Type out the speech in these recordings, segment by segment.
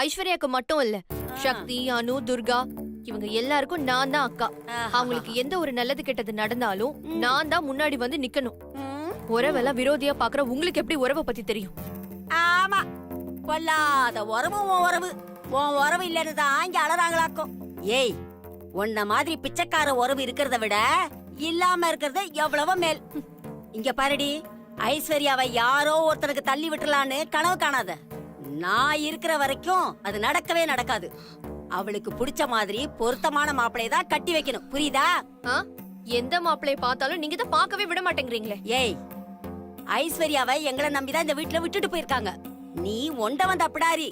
ஐஸ்வர்யாக்கு மட்டும் இல்ல, சக்தி, அனு, துர்கா இவங்க எல்லாருக்கும் நான் தான் அக்கா. அவங்களுக்கு எந்த ஒரு நல்லது கெட்டது நடந்தாலும் நான் தான் முன்னாடி வந்து நிக்கணும். உறவெல்லாம் விரோதியா பாக்குற உங்களுக்கு எப்படி உறவை பத்தி தெரியும்? ஆமா, கொல்லாத உறவு உன் உறவு. உன் உறவு இல்லன்னு தான் இங்க அலறாங்களாக்கும். ஏய், உன்ன மாதிரி பிச்சைக்கார உறவு இருக்கிறத விட இல்லாம இருக்கிறது எவ்வளவோ மேல். இங்க பாருடி, ஐஸ்வர்யாவை யாரோ ஒருத்தருக்கு தள்ளி விட்டுலான்னு கனவு காணாத. நான் இருக்கிற வரைக்கும் அது நடக்கவே நடக்காது. அவளுக்கு பிடிச்ச மாதிரி பொருத்தமான மாப்பிளைய தான் கட்டி வைக்கணும், புரியுதா? எந்த மாப்பிளைய பார்த்தாலும் நீங்க தான் பார்க்கவே விட மாட்டேங்கிறீங்களே. ஏய், ஐஸ்வர்யாவை எங்களை நம்பிதான் இந்த வீட்டுல விட்டுட்டு போயிருக்காங்க. நீ ஒண்ட வந்த அப்படாரி,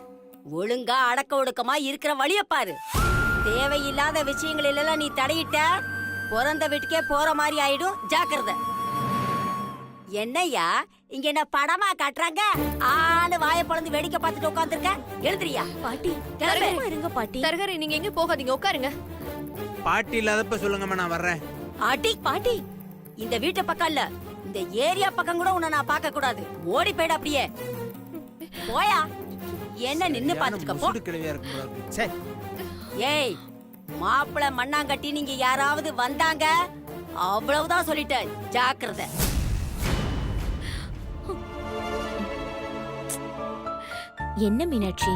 ஒழுங்கா அடக்க ஒடுக்கமா இருக்கிற வழிய பாரு. தேவையில்லாத விஷயங்கள் எல்லாம் நீ தடையிட்ட பிறந்த வீட்டுக்கே போற மாதிரி ஆயிடும், ஜாக்கிரதை. என்னய்யா இங்க என்ன படமா காட்டுறாங்க? ஆளு வாய பொளந்து வேடிக்கை பார்த்துட்டு உட்காந்துருக்க. எழுதுறியா? பாட்டி இருங்க பாட்டி. தரகரை நீங்க எங்க போகாதீங்க, உட்காருங்க. பாட்டி இல்லாதப்ப சொல்லுங்கம்மா, நான் வர்றேன். ஆட்டி பாட்டி, இந்த வீட்டு பக்கம் இல்ல, இந்த ஏரியா பக்கம் கூட உன்னை நான் பார்க்க கூடாது. ஓடி போயிட அப்படியே. போயா, என்ன நின்னு பாத்துட்டு கிழவியா இருக்கும். ஏய், மாப்பிள மண்ணாங்கட்டி நீங்க யாராவது வந்தாங்க அவ்வளவுதான் சொல்லிட்டேன், ஜாக்கிரதை. என்ன மீனாட்சி,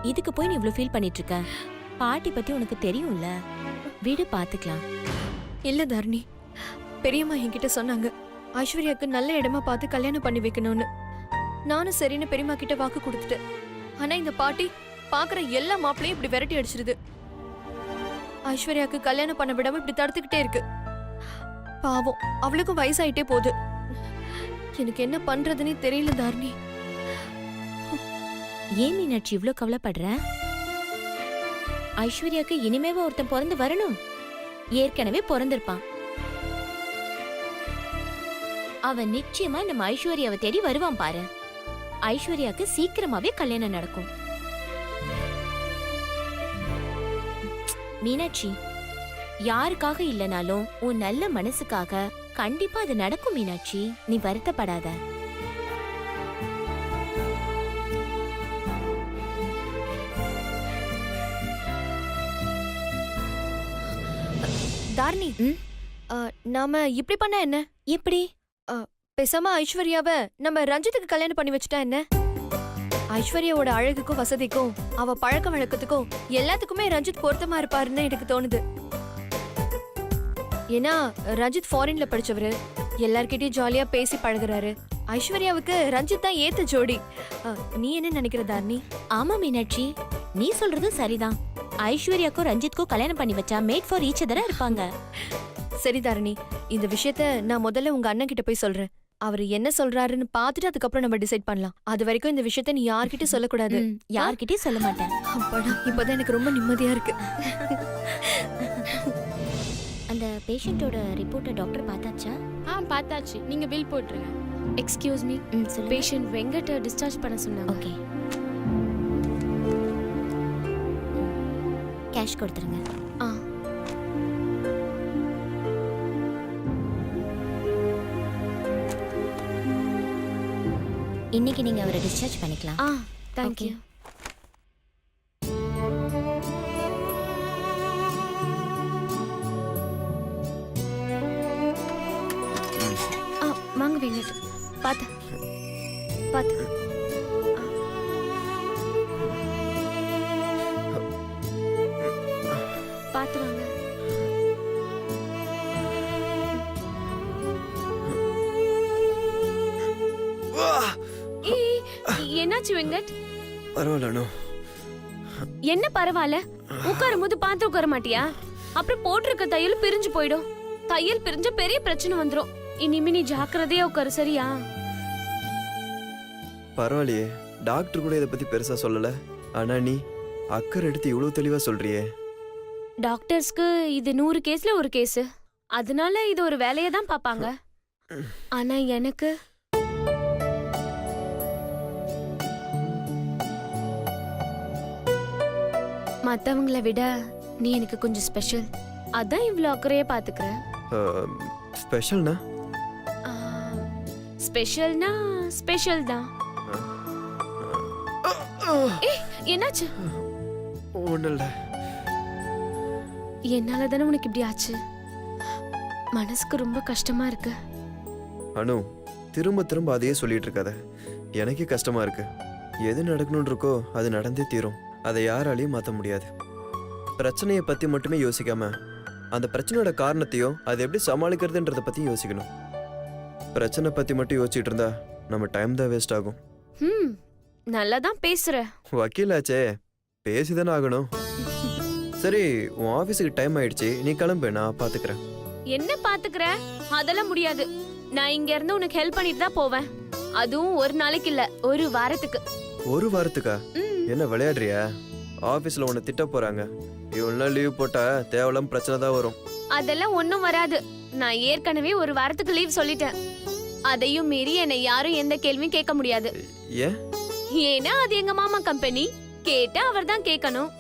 இதுக்கு போய் நீ இவ்ளோ ஃபீல் பண்ணிட்டு இருக்க? பாட்டி பத்தி உனக்கு தெரியும்ல, வீடு பாத்துக்கலாம். இல்ல தாரணி, பெரியம்மா என்கிட்ட சொன்னாங்க ஐஸ்வர்யாக்கு நல்ல இடமா பார்த்து கல்யாணம் பண்ணி வைக்கணும்னு. நானும் சரின்னு பெரியம்மா கிட்ட வாக்கு கொடுத்துட்டேன். ஆனா இந்த பாட்டி பாக்குற எல்லா மாப்பிளையும் இப்படி விரட்டி அடிச்சிருது. ஐஸ்வர்யாக்கு கல்யாணம் பண்ண விடாம இப்படி தடுத்துக்கிட்டே இருக்கு. பாவம், அவளுக்கும் வயசாயிட்டே போகுது. எனக்கு என்ன பண்றதுன்னே தெரியல தாரணி. ஏன் மீனாட்சி இவ்ளோ கவலைப்படுற? ஐஸ்வர்யாக்கு இனிமேவா ஒருத்தன் பிறந்து வரணும்? ஏற்கனவே பிறந்திருப்பான். அவன் நிச்சயமா நம்ம ஐஸ்வர்யாவை தேடி வருவான் பாரு. ஐஸ்வர்யாக்கு சீக்கிரமாவே கல்யாணம் நடக்கும். மீனாட்சி, யாருக்காக இல்லனாலும் உன் நல்ல மனசுக்காக கண்டிப்பா அது நடக்கும் மீனாட்சி, நீ வருத்தப்படாத. தாரணி, நாம இப்படி பண்ணா என்ன? எப்படி? பேசாம ஐஸ்வர்யாவை நம்ம ரஞ்சித்துக்கு கல்யாணம் பண்ணி வச்சுட்டா என்ன? ஐஸ்வர்யாவோட அழகுக்கும் வசதிக்கும் அவ பழக்க வழக்கத்துக்கும் எல்லாத்துக்குமே ரஞ்சித் பொருத்தமா இருப்பாருன்னு எனக்கு தோணுது. ஏன்னா ரஞ்சித் ஃபாரின்ல படிச்சவரு, எல்லார்கிட்டயும் ஜாலியா பேசி பழகுறாரு. ஐஸ்வர்யாவுக்கு ரஞ்சித் தான் ஏத்த ஜோடி. நீ என்ன நினைக்கிற தாரணி? ஆமா மீனாட்சி, நீ சொல்றது சரிதான். ஐஸ்வர்யாக்கும் ரஞ்சித்க்கும் கல்யாணம் பண்ணி வச்சா மேட் ஃபார் ஈச் அதரா இருப்பாங்க. சரி தாரணி, இந்த விஷயத்த நான் முதல்ல உங்க அண்ணன் கிட்ட போய் சொல்றேன். அவரு என்ன சொல்றாருன்னு பாத்துட்டு அதுக்கப்புறம் நம்ம டிசைட் பண்ணலாம். அது வரைக்கும் இந்த விஷயத்த நீ யார்கிட்டயும் சொல்லக்கூடாது. யார்கிட்டயும் சொல்ல மாட்டேன். அப்பாடா, இப்பதான் எனக்கு ரொம்ப நிம்மதியா இருக்கு. அந்த பேஷண்டோட ரிப்போர்ட்டை டாக்டர் பார்த்தாச்சா? பார்த்தாச்சு. நீங்க பில் போட்டுருங்க. Excuse me, patient Venkata discharge பண்ண சொன்னாங்க. ஓகே, கேஷ் கொடுத்துருங்க. இன்னைக்கு நீங்க அவரை டிஸ்சார்ஜ் பண்ணிக்கலாம். Thank you. வாங்க வெங்கட், பாத்து பாத்து. பாத்து வாங்க. என்னாச்சு வெங்கட்? பரவாயில்ல. என்ன பரவாயில்ல? உட்காரும் போது பார்த்து உட்கார மாட்டியா? அப்புறம் போட்டிருக்க தையல் பிரிஞ்சு போயிடும். தையல் பிரிஞ்ச பெரிய பிரச்சனை வந்துரும். இனிமே நீ ஜாக்கிரதையா உட்காரு, சரியா? பரவாயில்லையே, டாக்டர் கூட இதை பத்தி பெருசா சொல்லல. ஆனா நீ அக்கறை எடுத்து இவ்வளவு தெளிவா சொல்றியே. டாக்டர்ஸ்க்கு இது 100 கேஸ்ல ஒரு கேஸ், அதனால இது ஒரு வேலையை தான் பாப்பாங்க. ஆனா எனக்கு மத்தவங்கள விட நீ எனக்கு கொஞ்சம் ஸ்பெஷல். அதான் இவ்ளோ அக்கறையா பாத்துக்கிற. ஸ்பெஷல்னா? ஸ்பெஷல்னா ஸ்பெஷல் தான். என்னாச்சு? ஒன்றும் இல்லை. என்னால தானே உனக்கு இப்படி ஆச்சு. மனசுக்கு ரொம்ப கஷ்டமா இருக்கு. அனு, திரும்ப திரும்ப அதையே சொல்லிட்டு இருக்காத. எனக்கே கஷ்டமா இருக்கு. எது நடக்கணும்னு இருக்கோ அது நடந்தே தீரும். அதை யாராலையும் மாற்ற முடியாது. பிரச்சனையை பற்றி மட்டுமே யோசிக்காம அந்த பிரச்சனையோட காரணத்தையும் அதை எப்படி சமாளிக்கிறதுன்றதை பற்றி யோசிக்கணும். பிரச்சனை பற்றி மட்டும் யோசிச்சுட்டு இருந்தா நம்ம டைம் தான் வேஸ்ட் ஆகும். நல்லா தான் பேசுற. வக்கீலாச்சே, பேசிதானே ஆகணும். சரி, உன் ஆஃபீஸுக்கு டைம் ஆயிடுச்சு, நீ கிளம்பு, நான் பார்த்துக்கிறேன். என்ன பாத்துக்கற? அதெல்லாம் முடியாது. நான் இங்க இருந்து உனக்கு ஹெல்ப் பண்ணிட்டு தான் போவேன். அதுவும் ஒரு நாளைக்கு இல்ல, ஒரு வாரத்துக்கு. ஒரு வாரத்துக்கா? என்ன விளையாடுறியா? ஆஃபீஸில் உன்னை திட்ட போறாங்க. இவ்வளோ நாள் லீவ் போட்டா தேவையில்லாம பிரச்சனை தான் வரும். அதெல்லாம் ஒண்ணும் வராது. நான் ஏற்கனவே ஒரு வாரத்துக்கு லீவ் சொல்லிட்டேன். அதையும் மீறி என்னை யாரும் எந்த கேள்வியும் கேட்க முடியாது. ஏன்? ஏன்னா அது எங்க மாமா கம்பெனி. கேட்டா அவர் தான் கேட்கணும்.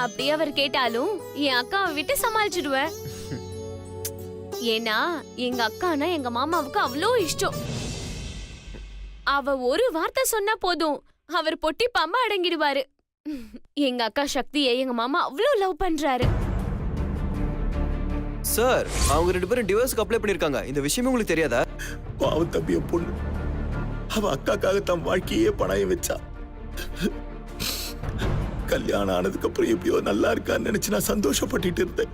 அப்படி அவர் கேட்டாலும் என் அக்காவை விட்டு சமாளிச்சிடுவேன். ஏன்னா எங்க அக்கானா எங்க மாமாவுக்கு அவ்வளோ இஷ்டம். அவ ஒரு வார்த்தை சொன்னா போதும், அவர் பொட்டி பாம்பா அடங்கிடுவாரு. எங்க அக்கா சக்தியை எங்க மாமா அவ்வளோ லவ் பண்றாரு. சார், அவங்க 2 பேரும் டிவோர்ஸ்க்கு அப்ளை பண்ணிருக்காங்க. இந்த விஷயமே உங்களுக்கு தெரியாதா? பாவம் தம்பிய பொண்ணு, அவ அக்காக்காக தன் வாழ்க்கையே பணயம் வச்சா. கல்யாணம் ஆனதுக்கு அப்புறம் எப்படியோ நல்லா இருக்கான்னு நினைச்சு நான் சந்தோஷப்பட்டுட்டு இருந்தேன்.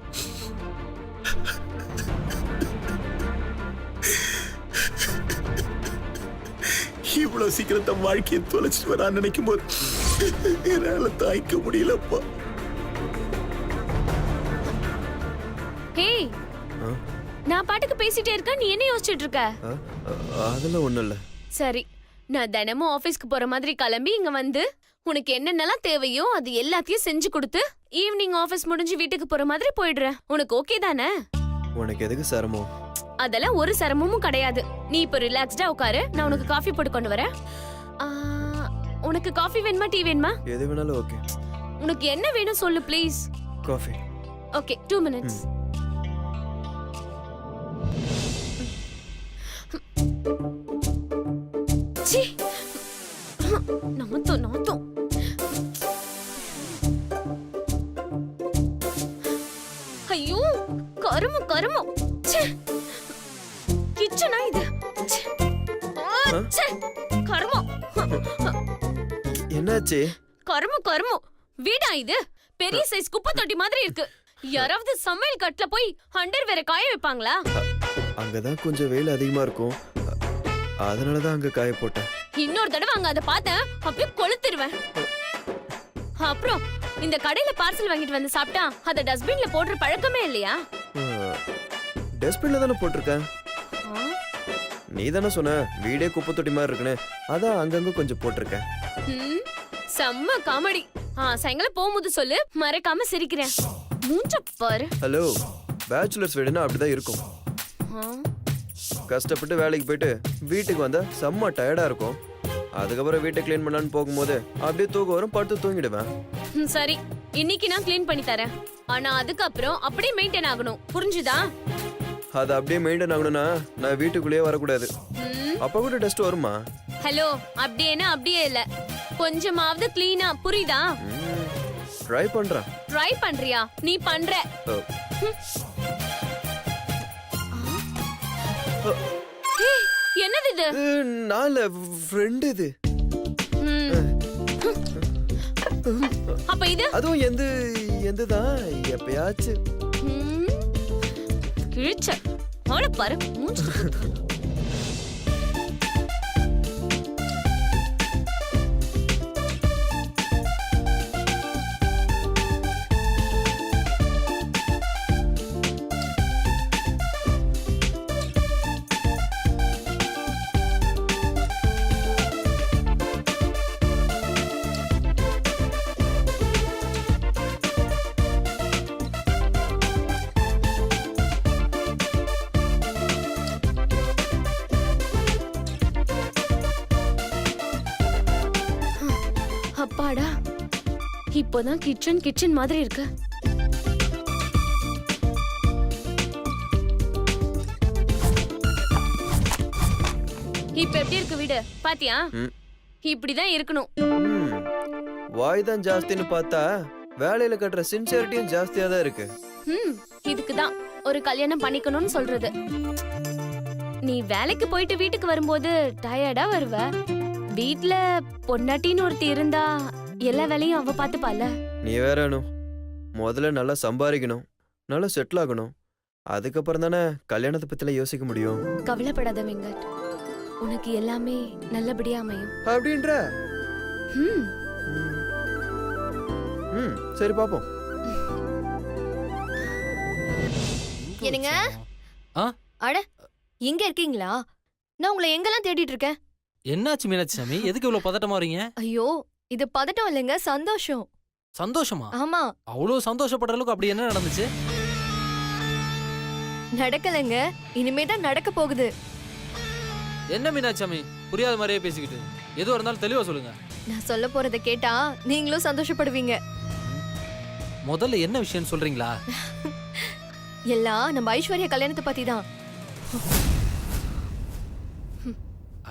இவ்வளவு சீக்கிரம் தன் வாழ்க்கையை தொலைச்சிட்டு வரான்னு நினைக்கும் போது என்னால தாய்க்க முடியலப்பா. ஹே, நான் பாட்டுக்கு பேசிட்டே இருக்க, நீ என்ன யோசிச்சுட்டு இருக்க? அதெல்லாம் ஒன்றும் இல்லை. சரி, நான் தினமும் ஆபீஸ்க்கு போற மாதிரி கிளம்பி இங்க வந்து உனக்கு என்னென்னலாம் தேவையோ அது எல்லாத்தையும் செஞ்சு கொடுத்து ஈவினிங் ஆபீஸ் முடிஞ்சு வீட்டுக்கு போற மாதிரி போயிடுறேன். உனக்கு ஓகே தானே? உனக்கு எதுக்கு சிரமம்? அதெல்லாம் ஒரு சிரமமும் கிடையாது. நீ இப்ப ரிலாக்ஸ்டா உட்காரு, நான் உனக்கு காஃபி போட்டு கொண்டு வரேன். உனக்கு காஃபி வேணுமா, டீ வேணுமா? எது வேணாலும் ஓகே. உனக்கு என்ன வேணும் சொல்லு ப்ளீஸ். காஃபி. Okay, 2 minutes. ச்சீ, நாத்தம் நாத்தம். ஐயோ, கருமம் கருமம். ச்சே, கிச்சனா இது? ச்சே, ச்சே, கருமம். என்னாச்சு? கருமம் கருமம். வீடா இது? பெரிய சைஸ் குப்பை தொட்டி மாதிரி இருக்கு. யாராவது சமையல் கட்டுல போய் அண்டர் வேற காய வைப்பாங்களா? அங்கதான் கொஞ்சம் வெயில் அதிகமா இருக்கும், அதனாலதான் அங்க காய போட்டேன். இன்னொரு தடவை அங்க அதை பார்த்தேன் அப்படியே கொளுத்திடுவேன். அப்புறம் இந்த கடையில பார்சல் வாங்கிட்டு வந்து சாப்பிட்டா அத டஸ்ட்பின்ல போடுற பழக்கமே இல்லையா? டஸ்ட்பின்ல தானே போட்டிருக்கேன். நீ தானே சொன்ன வீடே குப்பை தொட்டி மாதிரி இருக்குன்னு, அதான் அங்கங்க கொஞ்சம் போட்டிருக்கேன். செம்ம காமெடி. சாயங்காலம் போகும்போது சொல்லு, மறக்காம சிரிக்கிறேன். மூஞ்ச பாரு. ஹலோ, பேச்சுலர்ஸ் வீடுனா அப்படிதான் இருக்கும். கஷ்டப்பட்டு வேலைக்கு போயிட்டு வீட்டுக்கு வந்தா செம்ம டயர்டா இருக்கும். அதுக்கப்புறம் வீட்டை கிளீன் பண்ணலான்னு போகும்போது அப்படியே தூக்கம் வரும், படுத்து தூங்கிடுவேன். சரி, இன்னைக்கு நான் கிளீன் பண்ணி தரேன். ஆனா அதுக்கப்புறம் அப்படியே மெயின்டைன் ஆகணும், புரிஞ்சுதா? அது அப்படியே மெயின்டைன் ஆகணும்னா நான் வீட்டுக்குள்ளேயே வரக்கூடாது. அப்ப கூட டஸ்ட் வருமா? ஹலோ, அப்படியேனா அப்படியே இல்ல, கொஞ்சமாவது கிளீனா, புரியுதா? ட்ரை பண்றேன். ட்ரை பண்றியா? நீ பண்ற. என்னது இது? நால ஃப்ரெண்ட் இது. அப்ப இது அதுவும் எந்ததான் எப்பயாச்சும் கிழிச்ச அவளை பாரு. அப்பாடா, இப்போதான் கிச்சன் மாதிரி இருக்கு. இப்ப எப்படி இருக்கு வீடு? பாத்தியா? இப்படிதான் இருக்கணும். வாய் தான் ஜாஸ்தின்னு பார்த்தா வேலையில கட்டுற சின்சியரிட்டியும் ஜாஸ்தியா தான் இருக்கு. இதுக்குதான் ஒரு கல்யாணம் பண்ணிக்கணும்னு சொல்றது. நீ வேலைக்கு போயிட்டு வீட்டுக்கு வரும்போது டயர்டா வருவ. வீட்ல பொண்டாட்டின்னு ஒருத்தி இருந்தா எல்லா வேலையும் அவ பாத்துப்பால. நீ வேற அனு, முதல்ல நல்லா சம்பாதிக்கணும், நல்லா செட்டில் ஆகணும். அதுக்கப்புறம் தானே கல்யாணத்தை பத்தில யோசிக்க முடியும். கவலைப்படாத வெங்கட், உனக்கு எல்லாமே நல்லபடியா அமையும். அப்படின்ற ம், ம் சரி பாப்போம். என்னங்க? ஆ? அட, இங்க இருக்கீங்களா? நான் உங்களை எங்கெல்லாம் தேடிட்டு இருக்கேன். என்னாச்சு மீனாட்சி சாமி, எதுக்கு இவ்வளவு பதட்டமா வரீங்க? ஐயோ, இது பதட்டம் இல்லைங்க, சந்தோஷம். சந்தோஷமா? ஆமா, அவ்வளவு சந்தோஷப்படுற அளவுக்கு அப்படி என்ன நடந்துச்சு? நடக்கலைங்க, இனிமே தான் நடக்க போகுது. என்ன மீனாட்சி சாமி புரியாத மாதிரியே பேசிக்கிட்டு? எதுவா இருந்தாலும் தெளிவா சொல்லுங்க. நான் சொல்ல போறத கேட்டா நீங்களும் சந்தோஷப்படுவீங்க. முதல்ல என்ன விஷயம் சொல்றீங்களா? எல்லாம் நம்ம ஐஸ்வர்யா கல்யாணத்தை பத்தி தான்.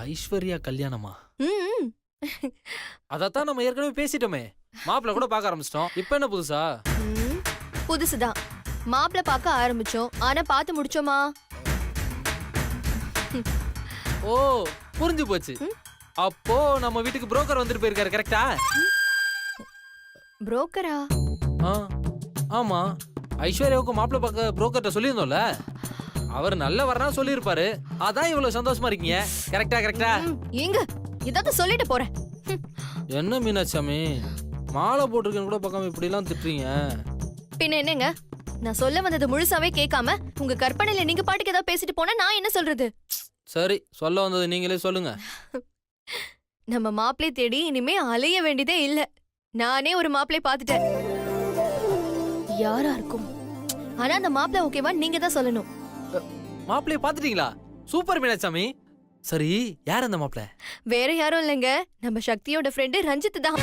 ஐஸ்வர்யா கல்யாணமா? ம், அதத்தான் நம்ம ஏற்கனவே பேசிட்டோமே. மாப்பிள்ள கூட பார்க்க ஆரம்பிச்சிட்டோம். இப்ப என்ன புதுசா? ம், புதுசுதான். மாப்பிள்ள பார்க்க ஆரம்பிச்சோம், ஆனா பார்த்து முடிச்சோமா? ஓ, புரிஞ்சு போச்சு. அப்போ நம்ம வீட்டுக்கு புரோக்கர் வந்துட்டு போயிருக்காரு, கரெக்டா? புரோக்கரா? ஆமா, ஐஸ்வர்யாவுக்கு மாப்பிள்ள பார்க்க புரோக்கர்ட்ட சொல்லியிருந்தோம்ல. அவர் நல்ல வரனா சொல்லியிருப்பாரு. அதான் இவ்வளவு சந்தோஷமா இருக்கீங்க. கரெக்டா கரெக்டா? எங்க இதாவது சொல்லிட்டு போறேன். என்ன மீனாட்சி சாமி, மாலை போட்டிருக்கேன்னு கூட பார்க்காம இப்படி எல்லாம் திட்டுறீங்க? பின்ன என்னங்க, நான் சொல்ல வந்தது முழுசாவே கேட்காம உங்க கற்பனையில நீங்க பாட்டுக்கு ஏதாவது பேசிட்டு போனா நான் என்ன சொல்றது? சரி, சொல்ல வந்தது நீங்களே சொல்லுங்க. நம்ம மாப்பிளை தேடி இனிமே அலைய வேண்டியதே இல்ல. நானே ஒரு மாப்பிளை பார்த்துட்டேன். யாரா இருக்கும்? ஆனா அந்த மாப்பிளை ஓகேவா நீங்க தான் சொல்லணும். மாப்பிள்ளைய பாத்துட்டீங்களா? சூப்பர் மீனாட்சி சாமி. சரி, யார் அந்த மாப்பிள்ளை? வேற யாரும் இல்லைங்க, நம்ம சக்தியோட ஃப்ரெண்டு ரஞ்சித் தான்.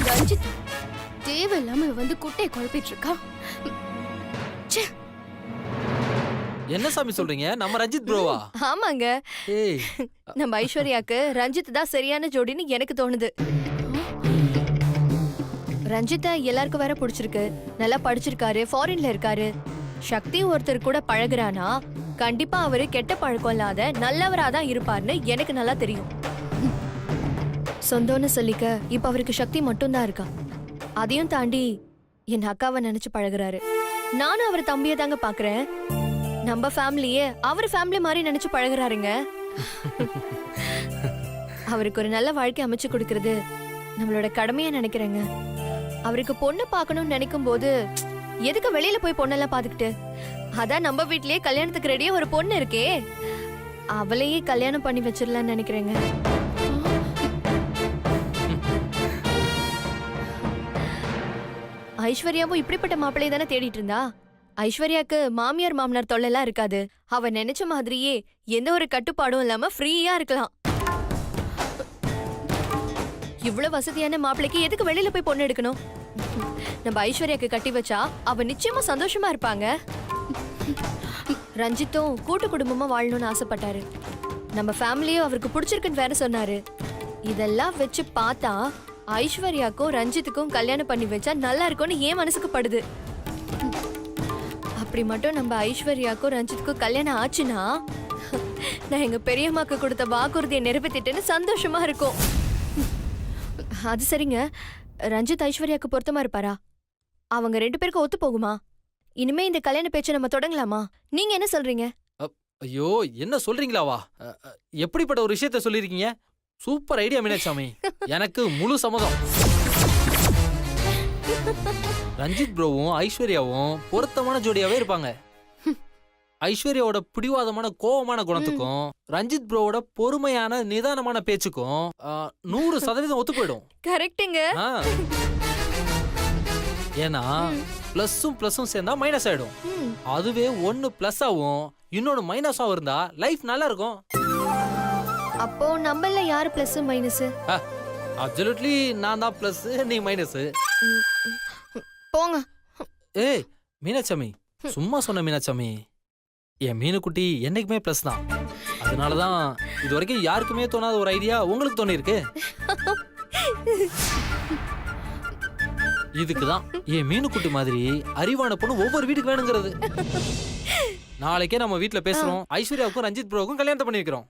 ரஞ்சித் தேவையில்லாம வந்து குட்டையை குழப்பிட்டு இருக்கா. என்ன சாமி சொல்றீங்க? நம்ம ரஞ்சித் ப்ரோவா? ஆமாங்க, ஏய், நம்ம ஐஸ்வர்யாக்கு ரஞ்சித் தான் சரியான ஜோடின்னு எனக்கு தோணுது. ரஞ்சித்தை எல்லாருக்கும் வேற பிடிச்சிருக்கு. நல்லா படிச்சிருக்காரு, ஃபாரின்ல இருக்காரு. சக்தி ஒருத்தர் கூட பழகுறானா கண்டிப்பா அவரு கெட்ட பழக்கம் இல்லாத நல்லவரா தான் இருப்பார்னு எனக்கு நல்லா தெரியும். சொந்தம்னு சொல்லிக்க இப்ப அவருக்கு சக்தி மட்டும் தான் இருக்கா. அதையும் தாண்டி என் அக்காவை நினைச்சு பழகுறாரு. நானும் அவர் தம்பியை தாங்க பாக்குறேன். நம்ம ஃபேமிலியே அவர் ஃபேமிலி மாதிரி நினைச்சு பழகுறாருங்க. அவருக்கு ஒரு நல்ல வாழ்க்கை அமைச்சு கொடுக்கறது நம்மளோட கடமையா நினைக்கிறேங்க. அவருக்கு பொண்ணு பார்க்கணும்னு நினைக்கும் போது எதுக்கு வெளியில போய் பொண்ணெல்லாம் பாத்துக்கிட்டு, அதான் நம்ம வீட்லயே கல்யாணத்துக்கு ரெடியா ஒரு பொண்ணு இருக்கே, அவளையே கல்யாணம் பண்ணி வச்சிடலாம்னு நினைக்கிறேங்க. ஐஸ்வர்யாவும் இப்படிப்பட்ட மாப்பிள்ளையை தானே தேடிட்டு இருந்தா. ஐஸ்வர்யாக்கு மாமியார் மாமனார் தொல்லைலாம் இருக்காது. அவ நினைச்ச மாதிரியே எந்த ஒரு கட்டுப்பாடும் இல்லாம ஃப்ரீயா இருக்கலாம். இவ்வளவு வசதியான மாப்பிள்ளைக்கு எதுக்கு வெளியில போய் பொண்ணு எடுக்கணும்? நம்ம ஐஸ்வர்யாக்கு கட்டி வச்சா அவ நிச்சயமா சந்தோஷமா இருப்பாங்க. ரஞ்சித்தும் கூட்டு குடும்பமா வாழணும்னு ஆசைப்பட்டாரு. நம்ம ஃபேமிலியும் அவருக்கு பிடிச்சிருக்குன்னு வேற சொன்னாரு. இதெல்லாம் வச்சு பார்த்தா ஐஸ்வர்யாக்கும் ரஞ்சித்துக்கும் கல்யாணம் பண்ணி வச்சா நல்லா இருக்கும்னு ஏன் மனசுக்கு படுது. அப்படி மட்டும் நம்ம ஐஸ்வர்யாக்கும் ரஞ்சித்துக்கும் கல்யாணம் ஆச்சுன்னா நான் எங்க பெரியம்மாக்கு கொடுத்த வாக்குறுதியை நிறைவேற்றிட்டேன்னு சந்தோஷமா இருக்கும். அது சரிங்க, ரஞ்சித் ஐஸ்வர்யாக்கு பொருத்தமா இருப்பாரா? அவங்க 2 பேருக்கும் ஒத்து போகுமா? இனிமே இந்த கல்யாண பேச்சை நம்ம தொடங்கலாமா? நீங்க என்ன சொல்றீங்க? ஐயோ, என்ன சொல்றீங்களாவா? எப்படிப்பட்ட ஒரு விஷயத்த சொல்லிருக்கீங்க? சூப்பர் ஐடியா மீனாட்சி சாமி. எனக்கு முழு சம்மதம். ரஞ்சித் ப்ரோவும் ஐஸ்வர்யாவும் பொருத்தமான ஜோடியாவே இருப்பாங்க. ஐஸ்வர்யாவோட பிடிவாதமான கோவமான குணத்துக்கும் ரஞ்சித் ப்ரோவோட பொறுமையான நிதானமான பேச்சுக்கும் 100% ஒத்து போயிடும். கரெக்ட்டுங்க. ஏன்னா பிளஸும் சேர்ந்தா மைனஸ் ஆயிடும். அதுவே 1 பிளஸ் ஆகும் இன்னொன்னு மைனஸ் ஆகும் இருந்தா லைஃப் நல்லா இருக்கும். அப்போ நம்மள யாரு பிளஸ் மைனஸ்? அப்சல்யூட்லி நான் தான் பிளஸ், நீ மைனஸ். போங்க. ஏய் மீனாட்சாமி, சும்மா சொன்ன மீனாட்சாமி. என் மீனுக்குட்டி என்னைக்குமே பிளஸ் தான். அதனாலதான் இது வரைக்கும் யாருக்குமே தோணாத ஒரு ஐடியா உங்களுக்கு தோணி இருக்கு. இதுக்குதான் என் மீனுக்குட்டி மாதிரி அறிவான பொண்ணு ஒவ்வொரு வீட்டுக்கு வேணுங்கிறது. நாளைக்கே நம்ம வீட்ல பேசுறோம். ஐஸ்வர்யாவுக்கும் ரஞ்சித் ப்ரோவுக்கும் கல்யாணத்தை பண்ணி வைக்கிறோம்.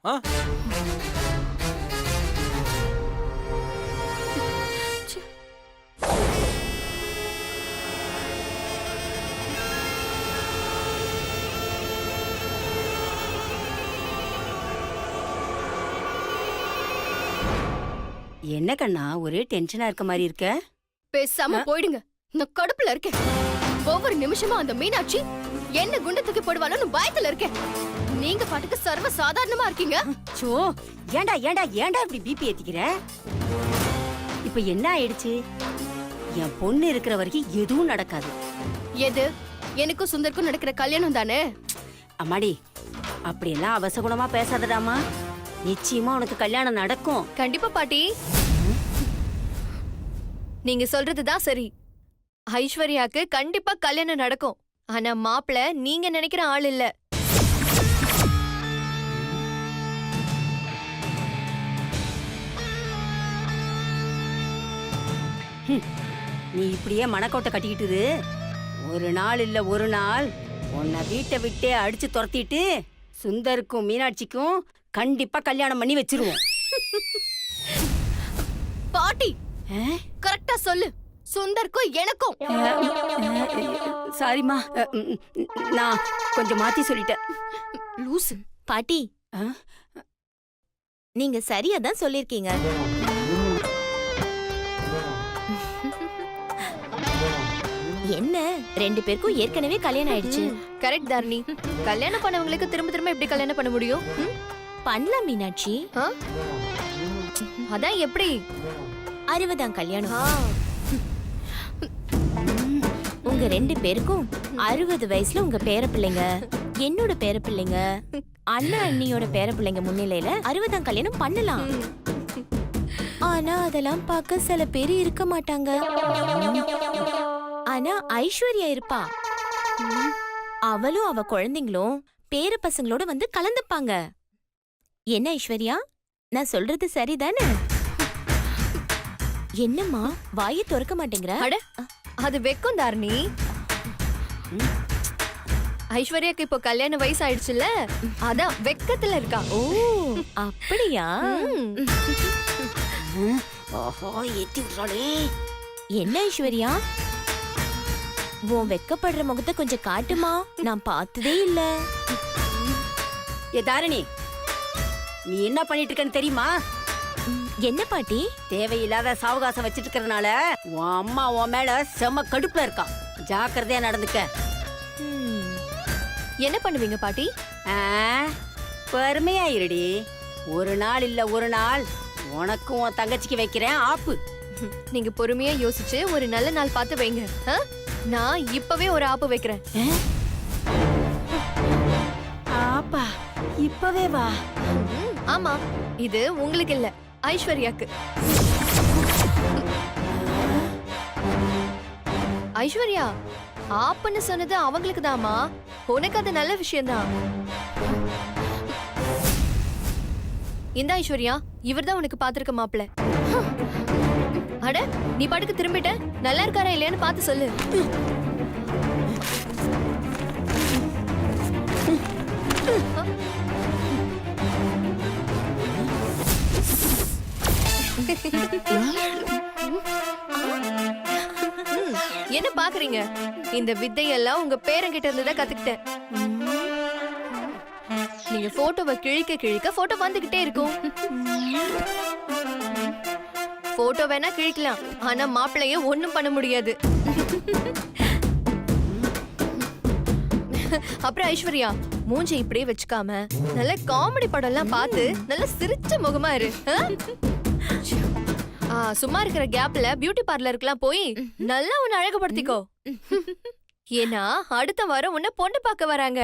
என்ன கண்ணா ஒரே டென்ஷனா இருக்க மாதிரி இருக்க? பேசாம போயிடுங்க. நான் கடுப்புல இருக்கேன். ஒவ்வொரு நிமிஷமும் அந்த மீனாட்சி என்ன குண்டு தூக்கி போடுவானு பயத்துல இருக்கேன். நீங்க பாட்டுக்கு சர்வ சாதாரணமா இருக்கீங்க. சோ ஏண்டா ஏண்டா ஏண்டா இப்படி பிபி ஏத்திக்கிற? இப்ப என்ன ஆயிடுச்சு? என் பொண்ணு இருக்கிற வரைக்கும் எதுவும் நடக்காது. எது? எனக்கும் சுந்தருக்கும் நடக்கிற கல்யாணம் தானே. அம்மாடி அப்படியெல்லாம் அவசகுணமா பேசாதடாமா. நிச்சயமா உனக்கு கல்யாணம் நடக்கும். கண்டிப்பா பாட்டி. நீங்க சொல்றதுதான் சரி. ஐஸ்வர்யாக்கு கண்டிப்பா கல்யாணம் நடக்கும். ஆனா மாப்பிள்ள நீங்க நினைக்கிற ஆள் இல்ல. நீ இப்படியே மனக்கோட்டை கட்டிக்கிட்டு ஒரு நாள் இல்ல ஒரு நாள் உன்னை வீட்டை விட்டே அடிச்சு துரத்திட்டு சுந்தருக்கும் மீனாட்சிக்கும் கண்டிப்பா கல்யாணம் பண்ணி வச்சிருவோம். பாட்டி கரெக்டா சொல்லு. சுந்தருக்கும் எனக்கும். சாரிம்மா, நான் கொஞ்சம் மாத்தி சொல்லிட்டேன். லூசு. பாட்டி, நீங்க சரியா தான் சொல்லிருக்கீங்க. என்ன 2 பேருக்கும் ஏற்கனவே கல்யாணம் ஆயிடுச்சு. கரெக்ட் தாரணி. கல்யாணம் பண்ணவங்களுக்கு திரும்ப திரும்ப எப்படி கல்யாணம் பண்ண முடியும்? பண்ணலாம் மீனாட்சி. அதான் எப்படி? 60ஆம் கல்யாணம். உங்க 2 பேருக்கும் 60 வயசுல உங்க பேர பிள்ளைங்க, என்னோட பேர பிள்ளைங்க, அண்ணா அண்ணியோட பேர பிள்ளைங்க முன்னிலையில 60ஆம் கல்யாணம் பண்ணலாம். ஆனா அதெல்லாம் பார்க்க சில பேர் இருக்க மாட்டாங்க. ஆனா ஐஸ்வர்யா இருப்பா. அவளும் அவ குழந்தைங்களும் பேர பசங்களோட வந்து கலந்துப்பாங்க. என்ன ஐஸ்வர்யா, நான் சொல்றது சரிதானே? என்னம்மா வாயை திறக்க மாட்டேங்கிற? அட அது வெக்கம் தாரணி. ஐஸ்வர்யாக்கு இப்போ கல்யாண வயசு ஆயிடுச்சுல்ல, அதான் வெக்கத்துல இருக்கா. ஓ அப்படியா? ஓஹோ ஏத்தி விடுறாளே. என்ன ஐஸ்வர்யா, உன் வெக்கப்படுற முகத்தை கொஞ்சம் காட்டுமா, நான் பார்த்ததே இல்ல. ஏ தாரணி, நீ என்ன பண்ணிட்டு இருக்கன்னு தெரியுமா? என்ன பாட்டி? தேவையில்லாத சாவகாசம் வச்சிட்டு இருக்கறனால உன் அம்மா உன் மேல செம கடுப்புல இருக்கா. ஜாக்கிரதையா நடந்துக்க. என்ன பண்ணுவீங்க பாட்டி? பெருமையா இருடி. ஒரு நாள் இல்ல ஒரு நாள் உனக்கும் உன் தங்கச்சிக்கு வைக்கிறேன் ஆப்பு. நீங்க பொறுமையா யோசிச்சு ஒரு நல்ல நாள் பார்த்து வைங்க. நான் இப்பவே ஒரு ஆப்பு வைக்கிறேன். ஆப்பா இப்பவே வா. ஆமா, இது உங்களுக்கு இல்ல, ஐஸ்வர்யாக்கு. ஐஸ்வர்யா ஆப்புன்னு சொன்னது அவங்களுக்கு தாமா. உனக்கு அது நல்ல விஷயம்தான். இந்த ஐஸ்வர்யா, இவர்தான் உனக்கு பாத்திருக்க மாப்பிள்ள. அட நீ பாட்டுக்கு திரும்பிட்ட. நல்லா இருக்காரா இல்லையான்னு பார்த்து சொல்லு. என்ன பாக்குறீங்க? இந்த வித்தையெல்லாம் உங்க பேரங்கிட்ட இருந்து தான் கத்துக்கிட்டேன். நீங்க போட்டோவை கிழிக்க கிழிக்க போட்டோ வந்துகிட்டே இருக்கும். போட்டோ வேணா கிழிக்கலாம், ஆனா மாப்பிள்ளைய ஒண்ணும் பண்ண முடியாது. அப்புறம் ஐஸ்வர்யா, மூஞ்சி இப்படியே வச்சுக்காம நல்ல காமெடி படம் எல்லாம் பார்த்து நல்ல சிரிச்ச முகமா இரு. சும்மா இருக்கிற கேப்ல பியூட்டி பார்லருக்குலாம் போய் நல்லா உன்னை அழகுபடுத்திக்கோ. ஏன்னா அடுத்த வாரம் உன்னை பொண்ணு பார்க்க வராங்க.